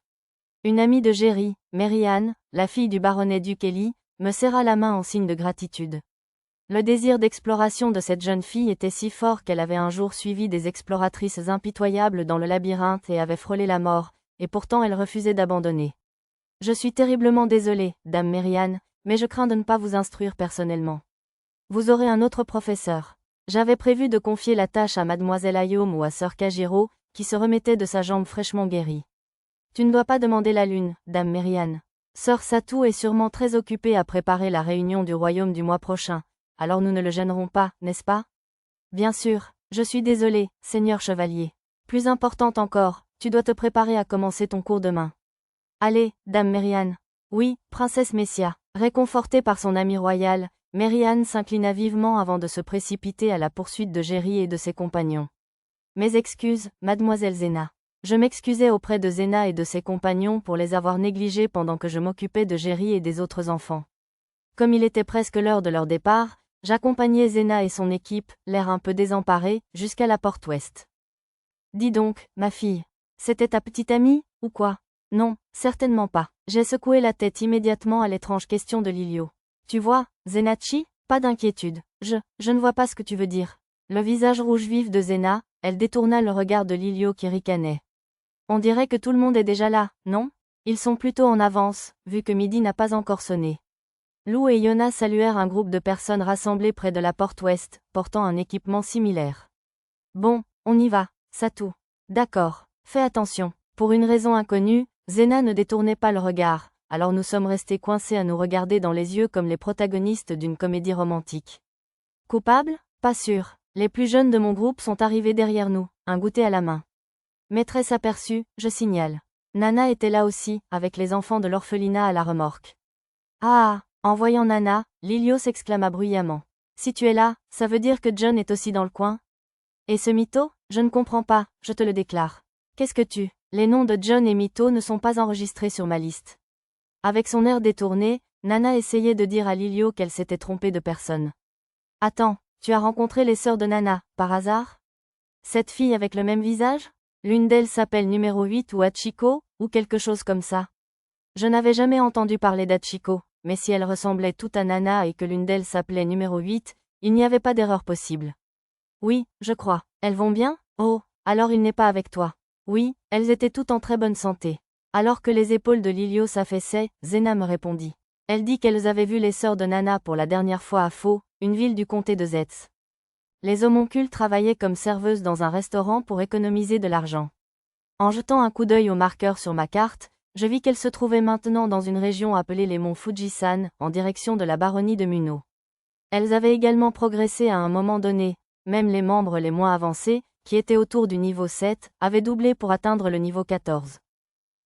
Une amie de Jerry, Mary Ann, la fille du baronnet Duke Kelly, me serra la main en signe de gratitude. Le désir d'exploration de cette jeune fille était si fort qu'elle avait un jour suivi des exploratrices impitoyables dans le labyrinthe et avait frôlé la mort, et pourtant elle refusait d'abandonner. Je suis terriblement désolée, Dame Merian, mais je crains de ne pas vous instruire personnellement. Vous aurez un autre professeur. J'avais prévu de confier la tâche à Mademoiselle Ayome ou à Sœur Kajiro, qui se remettait de sa jambe fraîchement guérie. Tu ne dois pas demander la lune, Dame Merian. Sœur Satou est sûrement très occupée à préparer la réunion du royaume du mois prochain, alors nous ne le gênerons pas, n'est-ce pas? Bien sûr, je suis désolée, Seigneur Chevalier. Plus importante encore, tu dois te préparer à commencer ton cours demain. Allez, Dame Merian. Oui, Princesse Messia. Réconfortée par son ami royal, Merian s'inclina vivement avant de se précipiter à la poursuite de Jerry et de ses compagnons. Mes excuses, Mademoiselle Zena. Je m'excusais auprès de Zena et de ses compagnons pour les avoir négligés pendant que je m'occupais de Jerry et des autres enfants. Comme il était presque l'heure de leur départ, j'accompagnais Zena et son équipe, l'air un peu désemparé, jusqu'à la porte ouest. Dis donc, ma fille. C'était ta petite amie, ou quoi? Non, certainement pas. J'ai secoué la tête immédiatement à l'étrange question de Lilio. Tu vois, Zenachi? Pas d'inquiétude. Je ne vois pas ce que tu veux dire. Le visage rouge vif de Zena, elle détourna le regard de Lilio qui ricanait. On dirait que tout le monde est déjà là, non? Ils sont plutôt en avance, vu que midi n'a pas encore sonné. Lou et Yona saluèrent un groupe de personnes rassemblées près de la porte ouest, portant un équipement similaire. Bon, on y va, Satou. D'accord, fais attention. Pour une raison inconnue, Zena ne détournait pas le regard, alors nous sommes restés coincés à nous regarder dans les yeux comme les protagonistes d'une comédie romantique. Coupable? Pas sûr. Les plus jeunes de mon groupe sont arrivés derrière nous, un goûter à la main. Maîtresse aperçue, je signale. Nana était là aussi, avec les enfants de l'orphelinat à la remorque. Ah! En voyant Nana, Lilio s'exclama bruyamment. Si tu es là, ça veut dire que John est aussi dans le coin? Et ce mytho? Je ne comprends pas, je te le déclare. Qu'est-ce que tu? Les noms de John et Mytho ne sont pas enregistrés sur ma liste. Avec son air détourné, Nana essayait de dire à Lilio qu'elle s'était trompée de personne. Attends, tu as rencontré les sœurs de Nana, par hasard? Cette fille avec le même visage? L'une d'elles s'appelle numéro 8 ou Hachiko, ou quelque chose comme ça. Je n'avais jamais entendu parler d'Hachiko, mais si elle ressemblait toute à Nana et que l'une d'elles s'appelait numéro 8, il n'y avait pas d'erreur possible. Oui, je crois. Elles vont bien? Oh, alors il n'est pas avec toi. Oui, elles étaient toutes en très bonne santé. Alors que les épaules de Lilio s'affaissaient, Zena me répondit. Elle dit qu'elles avaient vu les sœurs de Nana pour la dernière fois à Faux, une ville du comté de Zetz. Les homoncules travaillaient comme serveuses dans un restaurant pour économiser de l'argent. En jetant un coup d'œil au marqueur sur ma carte, je vis qu'elles se trouvaient maintenant dans une région appelée les monts Fujisan, en direction de la baronnie de Muno. Elles avaient également progressé à un moment donné, même les membres les moins avancés, qui étaient autour du niveau 7, avaient doublé pour atteindre le niveau 14.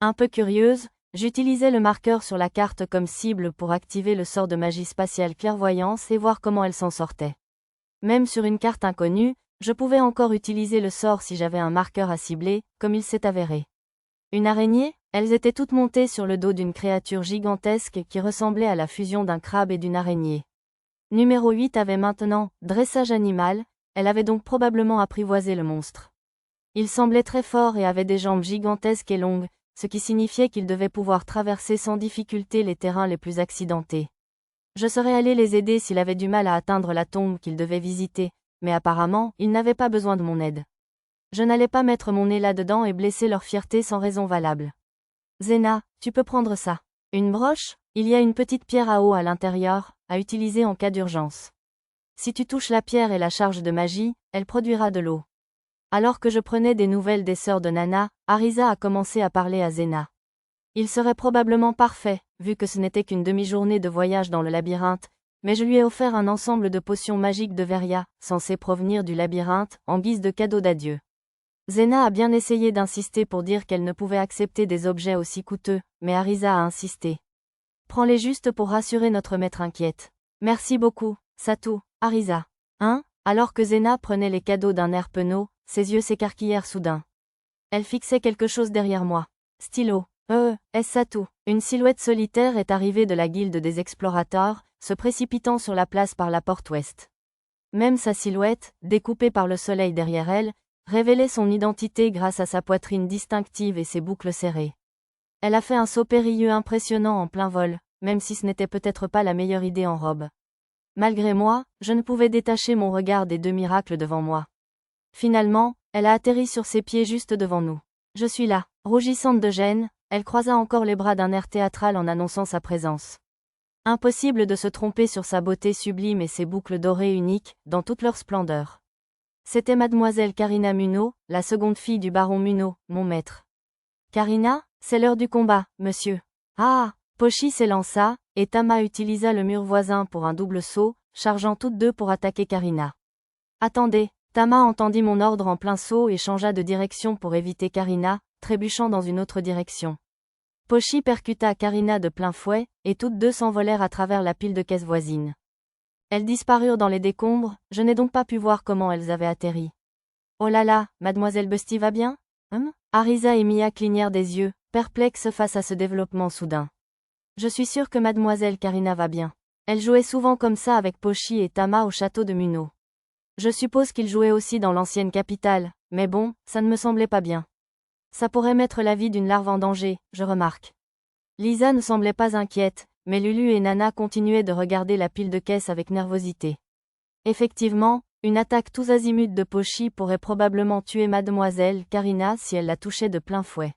Un peu curieuse, j'utilisais le marqueur sur la carte comme cible pour activer le sort de magie spatiale clairvoyance et voir comment elle s'en sortait. Même sur une carte inconnue, je pouvais encore utiliser le sort si j'avais un marqueur à cibler, comme il s'est avéré. Une araignée? Elles étaient toutes montées sur le dos d'une créature gigantesque qui ressemblait à la fusion d'un crabe et d'une araignée. Numéro 8 avait maintenant dressage animal, elle avait donc probablement apprivoisé le monstre. Il semblait très fort et avait des jambes gigantesques et longues, ce qui signifiait qu'il devait pouvoir traverser sans difficulté les terrains les plus accidentés. Je serais allé les aider s'il avait du mal à atteindre la tombe qu'il devait visiter, mais apparemment, ils n'avaient pas besoin de mon aide. Je n'allais pas mettre mon nez là-dedans et blesser leur fierté sans raison valable. Zena, tu peux prendre ça. Une broche? Il y a une petite pierre à eau à l'intérieur, à utiliser en cas d'urgence. Si tu touches la pierre et la charge de magie, elle produira de l'eau. Alors que je prenais des nouvelles des sœurs de Nana, Arisa a commencé à parler à Zena. Il serait probablement parfait, vu que ce n'était qu'une demi-journée de voyage dans le labyrinthe, mais je lui ai offert un ensemble de potions magiques de Veria, censées provenir du labyrinthe, en guise de cadeau d'adieu. Zena a bien essayé d'insister pour dire qu'elle ne pouvait accepter des objets aussi coûteux, mais Arisa a insisté. Prends-les juste pour rassurer notre maître inquiète. Merci beaucoup, Satou, Arisa. Hein? Alors que Zena prenait les cadeaux d'un air penaud, ses yeux s'écarquillèrent soudain. Elle fixait quelque chose derrière moi. Stylo. Est-ce Satou? Une silhouette solitaire est arrivée de la guilde des explorateurs, se précipitant sur la place par la porte ouest. Même sa silhouette, découpée par le soleil derrière elle, révélait son identité grâce à sa poitrine distinctive et ses boucles serrées. Elle a fait un saut périlleux impressionnant en plein vol, même si ce n'était peut-être pas la meilleure idée en robe. Malgré moi, je ne pouvais détacher mon regard des deux miracles devant moi. Finalement, elle a atterri sur ses pieds juste devant nous. Je suis là. Rougissante de gêne, elle croisa encore les bras d'un air théâtral en annonçant sa présence. Impossible de se tromper sur sa beauté sublime et ses boucles dorées uniques, dans toute leur splendeur. C'était mademoiselle Karina Munot, la seconde fille du baron Munot, mon maître. Karina, c'est l'heure du combat, monsieur. Ah! Pochi s'élança, et Tama utilisa le mur voisin pour un double saut, chargeant toutes deux pour attaquer Karina. Attendez, Tama entendit mon ordre en plein saut et changea de direction pour éviter Karina, trébuchant dans une autre direction. Pochi percuta Karina de plein fouet, et toutes deux s'envolèrent à travers la pile de caisses voisines. Elles disparurent dans les décombres, je n'ai donc pas pu voir comment elles avaient atterri. Oh là là, mademoiselle Busty va bien? Arisa et Mia clignèrent des yeux, perplexes face à ce développement soudain. Je suis sûre que mademoiselle Karina va bien. Elle jouait souvent comme ça avec Pochi et Tama au château de Munot. Je suppose qu'ils jouaient aussi dans l'ancienne capitale, mais bon, ça ne me semblait pas bien. Ça pourrait mettre la vie d'une larve en danger, je remarque. Lisa ne semblait pas inquiète, mais Lulu et Nana continuaient de regarder la pile de caisses avec nervosité. Effectivement, une attaque tous azimuts de Pochi pourrait probablement tuer mademoiselle Karina si elle la touchait de plein fouet.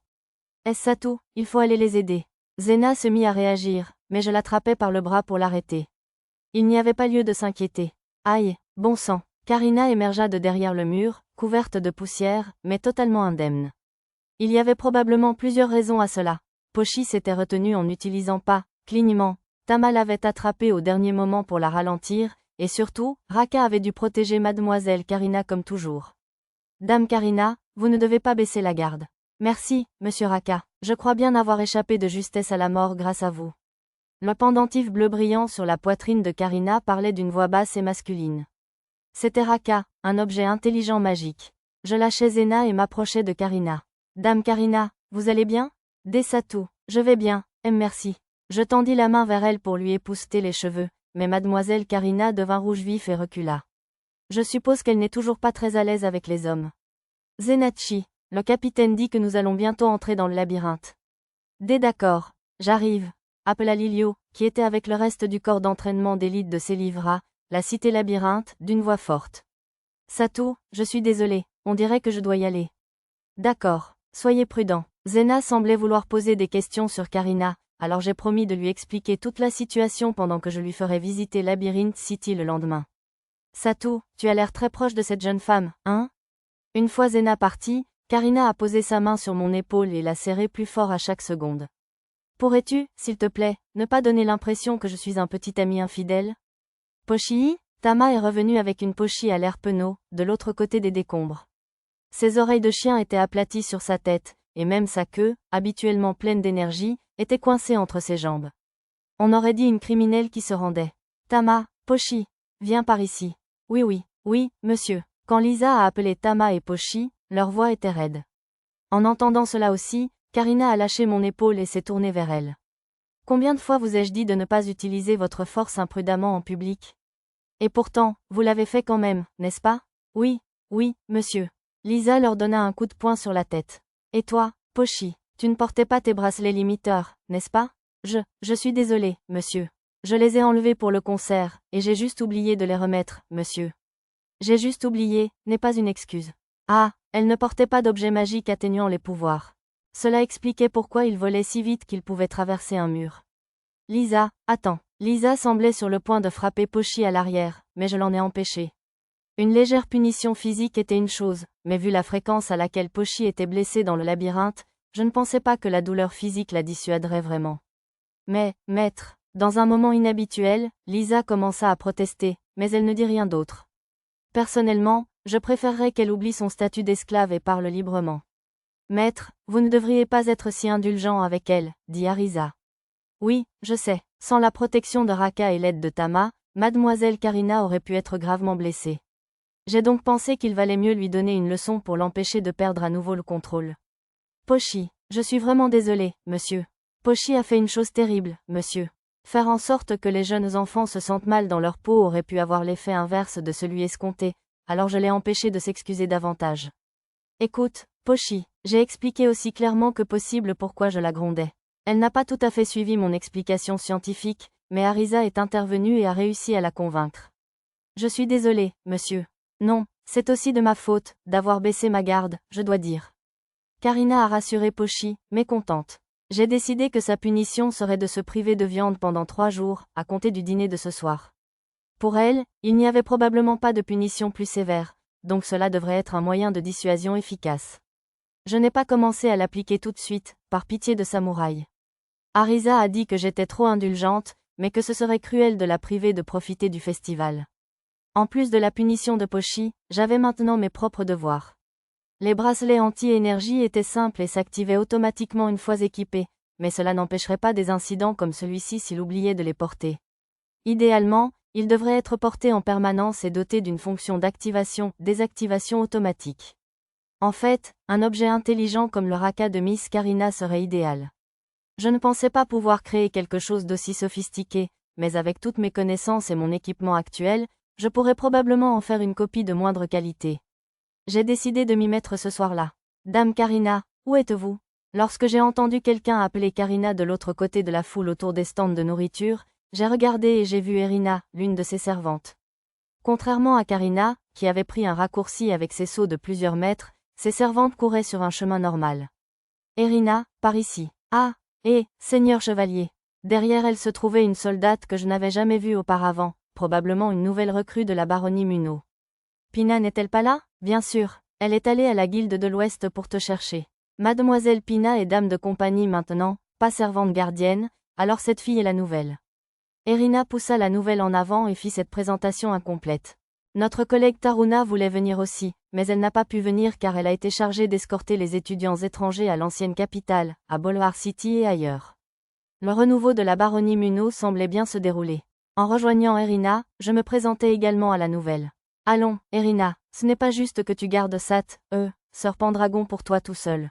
Est-ce ça tout? Il faut aller les aider. Zena se mit à réagir, mais je l'attrapai par le bras pour l'arrêter. Il n'y avait pas lieu de s'inquiéter. Aïe, bon sang. Karina émergea de derrière le mur, couverte de poussière, mais totalement indemne. Il y avait probablement plusieurs raisons à cela. Pochi s'était retenu en n'utilisant pas, clignement. Tama l'avait attrapée au dernier moment pour la ralentir, et surtout, Raka avait dû protéger mademoiselle Karina comme toujours. Dame Karina, vous ne devez pas baisser la garde. Merci, monsieur Raka. Je crois bien avoir échappé de justesse à la mort grâce à vous. Le pendentif bleu brillant sur la poitrine de Karina parlait d'une voix basse et masculine. C'était Raka, un objet intelligent magique. Je lâchai Zena et m'approchai de Karina. Dame Karina, vous allez bien? Dessatou, je vais bien, merci. Je tendis la main vers elle pour lui épousseter les cheveux, mais mademoiselle Karina devint rouge vif et recula. Je suppose qu'elle n'est toujours pas très à l'aise avec les hommes. Zenachi, le capitaine dit que nous allons bientôt entrer dans le labyrinthe. D'accord, j'arrive, appela Lilio, qui était avec le reste du corps d'entraînement d'élite de Célivra, la cité labyrinthe, d'une voix forte. Satou, je suis désolé, on dirait que je dois y aller. D'accord, soyez prudent. Zena semblait vouloir poser des questions sur Karina, alors j'ai promis de lui expliquer toute la situation pendant que je lui ferai visiter Labyrinth City le lendemain. Satou, tu as l'air très proche de cette jeune femme, hein? Une fois Zena partie, Karina a posé sa main sur mon épaule et l'a serrée plus fort à chaque seconde. Pourrais-tu, s'il te plaît, ne pas donner l'impression que je suis un petit ami infidèle? Pochi? Tama est revenue avec une Pochi à l'air penaud, de l'autre côté des décombres. Ses oreilles de chien étaient aplaties sur sa tête, et même sa queue, habituellement pleine d'énergie, était coincée entre ses jambes. On aurait dit une criminelle qui se rendait. Tama, Pochi, viens par ici. Oui, monsieur. Quand Lisa a appelé Tama et Pochi, leur voix était raide. En entendant cela aussi, Karina a lâché mon épaule et s'est tournée vers elle. Combien de fois vous ai-je dit de ne pas utiliser votre force imprudemment en public? Et pourtant, vous l'avez fait quand même, n'est-ce pas? Oui, monsieur. Lisa leur donna un coup de poing sur la tête. Et toi, Pochi, tu ne portais pas tes bracelets limiteurs, n'est-ce pas? Je suis désolée, monsieur. Je les ai enlevés pour le concert, et j'ai juste oublié de les remettre, monsieur. J'ai juste oublié, n'est pas une excuse. Ah, elle ne portait pas d'objet magique atténuant les pouvoirs. Cela expliquait pourquoi il volait si vite qu'il pouvait traverser un mur. Lisa, attends. Lisa semblait sur le point de frapper Pochi à l'arrière, mais je l'en ai empêché. Une légère punition physique était une chose, mais vu la fréquence à laquelle Pochi était blessée dans le labyrinthe, je ne pensais pas que la douleur physique la dissuaderait vraiment. Mais, maître, dans un moment inhabituel, Lisa commença à protester, mais elle ne dit rien d'autre. Personnellement, je préférerais qu'elle oublie son statut d'esclave et parle librement. Maître, vous ne devriez pas être si indulgent avec elle, dit Arisa. Oui, je sais, sans la protection de Raka et l'aide de Tama, mademoiselle Karina aurait pu être gravement blessée. J'ai donc pensé qu'il valait mieux lui donner une leçon pour l'empêcher de perdre à nouveau le contrôle. Pochi, je suis vraiment désolée, monsieur. Pochi a fait une chose terrible, monsieur. Faire en sorte que les jeunes enfants se sentent mal dans leur peau aurait pu avoir l'effet inverse de celui escompté, alors je l'ai empêché de s'excuser davantage. Écoute, Pochi, j'ai expliqué aussi clairement que possible pourquoi je la grondais. Elle n'a pas tout à fait suivi mon explication scientifique, mais Arisa est intervenue et a réussi à la convaincre. Je suis désolée, monsieur. Non, c'est aussi de ma faute, d'avoir baissé ma garde, je dois dire. Karina a rassuré Pochi, mécontente. J'ai décidé que sa punition serait de se priver de viande pendant 3 jours, à compter du dîner de ce soir. Pour elle, il n'y avait probablement pas de punition plus sévère, donc cela devrait être un moyen de dissuasion efficace. Je n'ai pas commencé à l'appliquer tout de suite, par pitié de Samouraï. Arisa a dit que j'étais trop indulgente, mais que ce serait cruel de la priver de profiter du festival. En plus de la punition de Pochi, j'avais maintenant mes propres devoirs. Les bracelets anti-énergie étaient simples et s'activaient automatiquement une fois équipés, mais cela n'empêcherait pas des incidents comme celui-ci s'il oubliait de les porter. Idéalement, ils devraient être portés en permanence et dotés d'une fonction d'activation-désactivation automatique. En fait, un objet intelligent comme le Raka de Miss Karina serait idéal. Je ne pensais pas pouvoir créer quelque chose d'aussi sophistiqué, mais avec toutes mes connaissances et mon équipement actuel, je pourrais probablement en faire une copie de moindre qualité. J'ai décidé de m'y mettre ce soir-là. Dame Karina, où êtes-vous? Lorsque j'ai entendu quelqu'un appeler Karina de l'autre côté de la foule autour des stands de nourriture, j'ai regardé et j'ai vu Erina, l'une de ses servantes. Contrairement à Karina, qui avait pris un raccourci avec ses sauts de plusieurs mètres, ses servantes couraient sur un chemin normal. Erina, par ici. Ah, seigneur chevalier. Derrière elle se trouvait une soldate que je n'avais jamais vue auparavant, probablement une nouvelle recrue de la baronnie Munno. Pina n'est-elle pas là? Bien sûr, elle est allée à la guilde de l'Ouest pour te chercher. Mademoiselle Pina est dame de compagnie maintenant, pas servante gardienne, alors cette fille est la nouvelle. Erina poussa la nouvelle en avant et fit cette présentation incomplète. Notre collègue Taruna voulait venir aussi, mais elle n'a pas pu venir car elle a été chargée d'escorter les étudiants étrangers à l'ancienne capitale, à Bolvar City et ailleurs. Le renouveau de la baronnie Munno semblait bien se dérouler. En rejoignant Erina, je me présentais également à la nouvelle. Allons, Erina, ce n'est pas juste que tu gardes Sir Pendragon pour toi tout seul.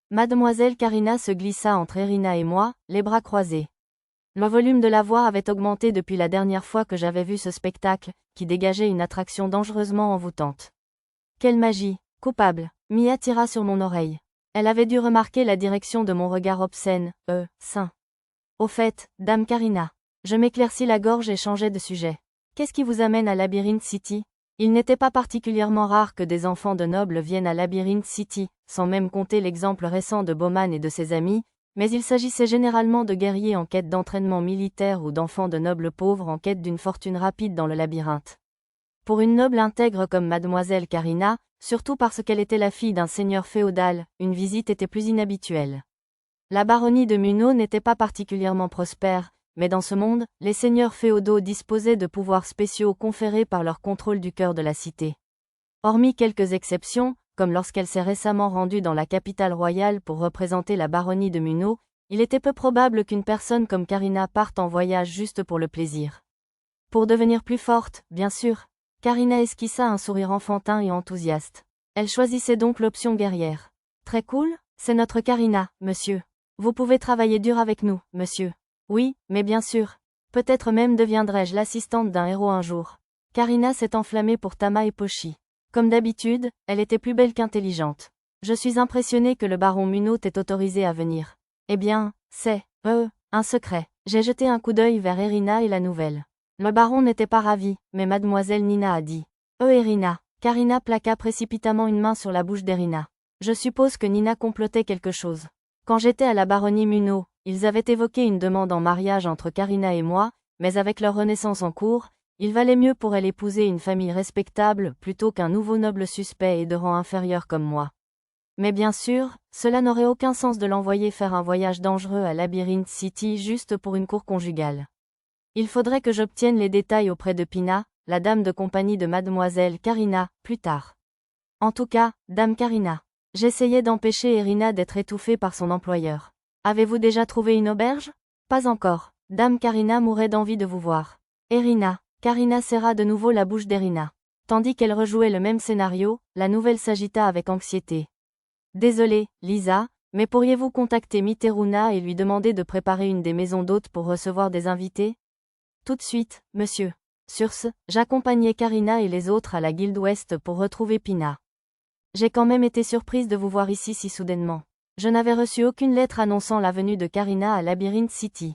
Mademoiselle Karina se glissa entre Erina et moi, les bras croisés. Le volume de la voix avait augmenté depuis la dernière fois que j'avais vu ce spectacle, qui dégageait une attraction dangereusement envoûtante. Quelle magie, coupable, Mia tira sur mon oreille. Elle avait dû remarquer la direction de mon regard obscène, sain. Au fait, dame Karina. Je m'éclaircis la gorge et changeai de sujet. Qu'est-ce qui vous amène à Labyrinth City? Il n'était pas particulièrement rare que des enfants de nobles viennent à Labyrinth City, sans même compter l'exemple récent de Bowman et de ses amis, mais il s'agissait généralement de guerriers en quête d'entraînement militaire ou d'enfants de nobles pauvres en quête d'une fortune rapide dans le labyrinthe. Pour une noble intègre comme mademoiselle Karina, surtout parce qu'elle était la fille d'un seigneur féodal, une visite était plus inhabituelle. La baronnie de Munno n'était pas particulièrement prospère, mais dans ce monde, les seigneurs féodaux disposaient de pouvoirs spéciaux conférés par leur contrôle du cœur de la cité. Hormis quelques exceptions, comme lorsqu'elle s'est récemment rendue dans la capitale royale pour représenter la baronnie de Munno, il était peu probable qu'une personne comme Karina parte en voyage juste pour le plaisir. Pour devenir plus forte, bien sûr, Karina esquissa un sourire enfantin et enthousiaste. Elle choisissait donc l'option guerrière. Très cool, c'est notre Karina, monsieur. Vous pouvez travailler dur avec nous, monsieur. Oui, mais bien sûr. Peut-être même deviendrai-je l'assistante d'un héros un jour. Karina s'est enflammée pour Tama et Pochi. Comme d'habitude, elle était plus belle qu'intelligente. Je suis impressionnée que le baron Munno t'ait autorisé à venir. Eh bien, c'est, un secret. J'ai jeté un coup d'œil vers Erina et la nouvelle. Le baron n'était pas ravi, mais mademoiselle Nina a dit. Erina. Karina plaqua précipitamment une main sur la bouche d'Erina. Je suppose que Nina complotait quelque chose. Quand j'étais à la baronnie Munno, ils avaient évoqué une demande en mariage entre Karina et moi, mais avec leur renaissance en cours, il valait mieux pour elle épouser une famille respectable plutôt qu'un nouveau noble suspect et de rang inférieur comme moi. Mais bien sûr, cela n'aurait aucun sens de l'envoyer faire un voyage dangereux à Labyrinth City juste pour une cour conjugale. Il faudrait que j'obtienne les détails auprès de Pina, la dame de compagnie de mademoiselle Karina, plus tard. En tout cas, dame Karina. J'essayais d'empêcher Erina d'être étouffée par son employeur. Avez-vous déjà trouvé une auberge? Pas encore. Dame Karina mourait d'envie de vous voir. Erina. Karina serra de nouveau la bouche d'Erina. Tandis qu'elle rejouait le même scénario, la nouvelle s'agita avec anxiété. Désolée, Lisa, mais pourriez-vous contacter Miteruna et lui demander de préparer une des maisons d'hôtes pour recevoir des invités? Tout de suite, monsieur. Sur ce, j'accompagnai Karina et les autres à la Guilde Ouest pour retrouver Pina. J'ai quand même été surprise de vous voir ici si soudainement. Je n'avais reçu aucune lettre annonçant la venue de Karina à Labyrinth City.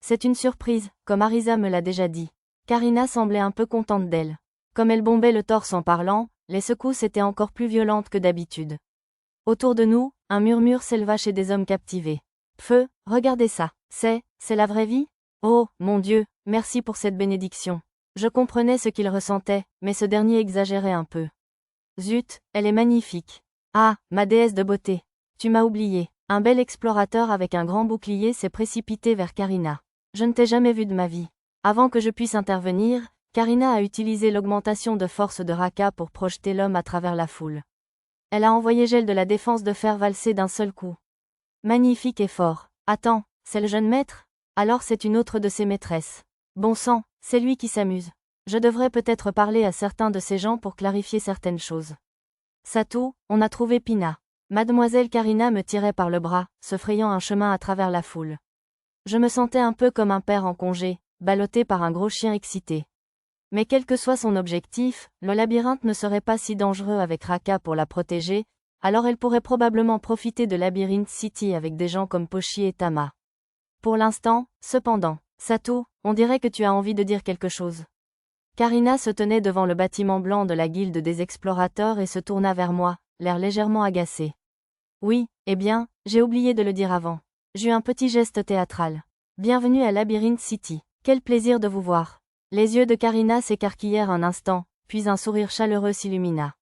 C'est une surprise, comme Arisa me l'a déjà dit. Karina semblait un peu contente d'elle. Comme elle bombait le torse en parlant, les secousses étaient encore plus violentes que d'habitude. Autour de nous, un murmure s'éleva chez des hommes captivés. Feu, regardez ça. C'est la vraie vie? Oh, mon Dieu, merci pour cette bénédiction. Je comprenais ce qu'il ressentait, mais ce dernier exagérait un peu. Zut, elle est magnifique. Ah, ma déesse de beauté. Tu m'as oublié. Un bel explorateur avec un grand bouclier s'est précipité vers Karina. Je ne t'ai jamais vu de ma vie. Avant que je puisse intervenir, Karina a utilisé l'augmentation de force de Raka pour projeter l'homme à travers la foule. Elle a envoyé Gel de la défense de fer valser d'un seul coup. Magnifique et fort. Attends, c'est le jeune maître? Alors c'est une autre de ses maîtresses. Bon sang, c'est lui qui s'amuse. Je devrais peut-être parler à certains de ces gens pour clarifier certaines choses. Satou, on a trouvé Pina. Mademoiselle Karina me tirait par le bras, se frayant un chemin à travers la foule. Je me sentais un peu comme un père en congé, ballotté par un gros chien excité. Mais quel que soit son objectif, le labyrinthe ne serait pas si dangereux avec Raka pour la protéger, alors elle pourrait probablement profiter de Labyrinth City avec des gens comme Pochi et Tama. Pour l'instant, cependant, Satou, on dirait que tu as envie de dire quelque chose. Karina se tenait devant le bâtiment blanc de la guilde des explorateurs et se tourna vers moi, l'air légèrement agacé. Oui, eh bien, j'ai oublié de le dire avant. J'eus un petit geste théâtral. Bienvenue à Labyrinth City. Quel plaisir de vous voir. Les yeux de Karina s'écarquillèrent un instant, puis un sourire chaleureux s'illumina.